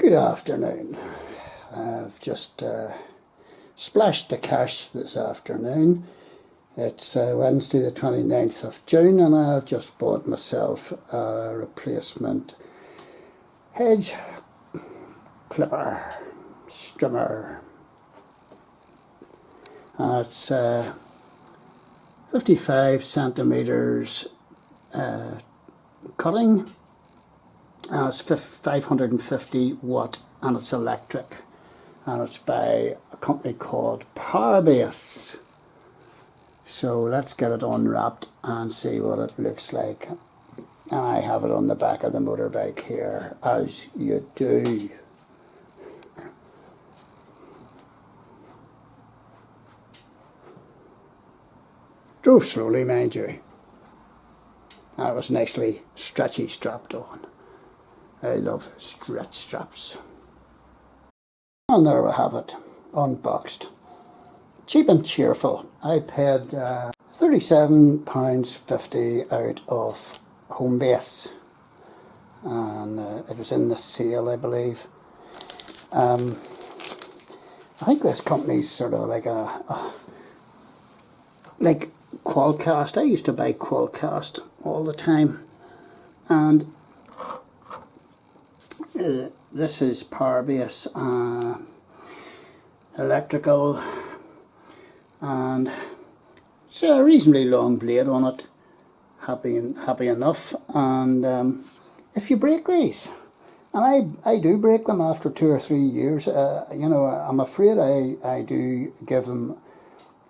Good afternoon. I've just splashed the cash this afternoon. It's Wednesday the 29th of June and I've just bought myself a replacement hedge clipper, strimmer. It's 55 centimeters cutting. It's 550 watt and it's electric, and it's by a company called Powerbase. So let's get it unwrapped and see what it looks like. And I have it on the back of the motorbike here, as you do. Drove slowly, mind you. And it was nicely stretchy strapped on. I love stretch straps. And there we have it, unboxed. Cheap and cheerful. I paid £37.50 out of Homebase, and it was in the sale, I believe. I think this company's sort of like like Qualcast. I used to buy Qualcast all the time, and this is Powerbase electrical, and it's a reasonably long blade on it. Happy enough. And if you break these, and I do break them after 2 or 3 years, you know, I'm afraid I do give them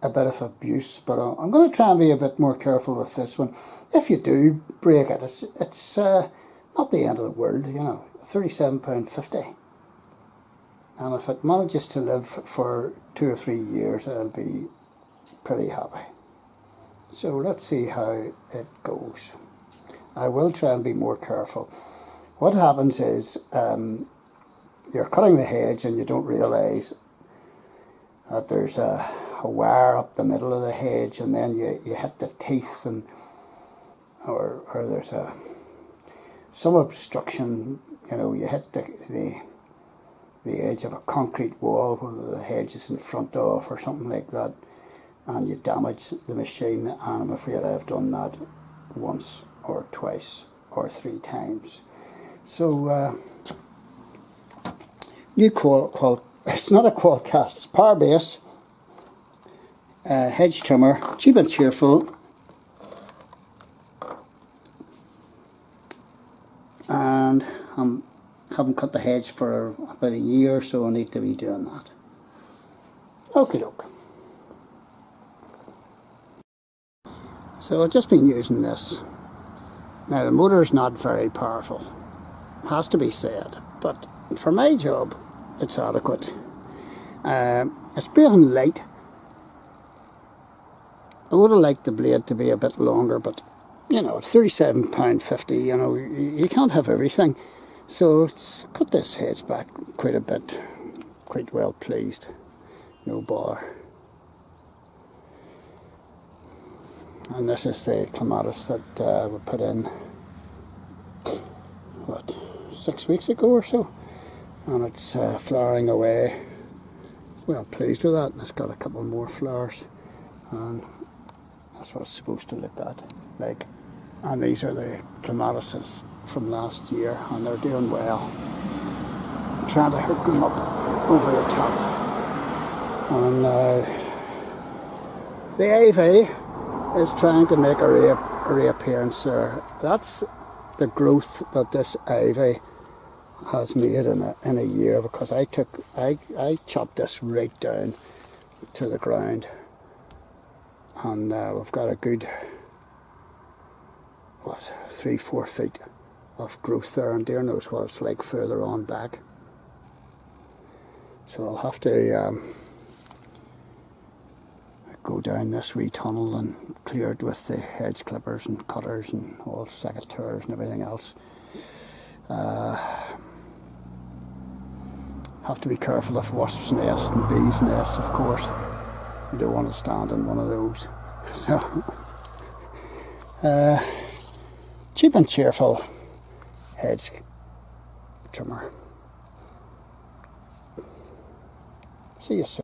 a bit of abuse, but I'm going to try and be a bit more careful with this one. If you do break it, it's not the end of the world, you know. £37.50, and if it manages to live for 2 or 3 years, I'll be pretty happy. So let's see how it goes. I will try and be more careful. What happens is you're cutting the hedge and you don't realise that there's a wire up the middle of the hedge, and then you hit the teeth, and or there's some obstruction. You know, you hit the edge of a concrete wall where the hedge is in front of, or something like that, and you damage the machine. And I'm afraid I've done that once or twice or 3 times. So new it's not a Qualcast, it's Powerbase hedge trimmer, cheap and cheerful. And I haven't cut the hedge for about a year, so I need to be doing that. Okie doke. So I've just been using this. Now the motor's not very powerful, has to be said, but for my job it's adequate. It's breathing light. I would have liked the blade to be a bit longer, but you know, it's £37.50, you know, you can't have everything. So it's cut this hedge back quite a bit, quite well pleased, no bar. And this is the clematis that we put in, what, 6 weeks ago or so, and it's flowering away. Well pleased with that, and it's got a couple more flowers, and that's what it's supposed to look like. And these are the clematises from last year, and they're doing well. I'm trying to hook them up over the top. And the ivy is trying to make a reappearance there. That's the growth that this ivy has made in a year, because I chopped this right down to the ground, and we've got a good 3-4 feet of growth there, and dear knows what it's like further on back. So I'll have to go down this wee tunnel and clear it with the hedge clippers and cutters and all secateurs and everything else. Have to be careful of wasps' nests and bees' nests, of course. You don't want to stand in one of those. So cheap and cheerful hedge trimmer. See you soon.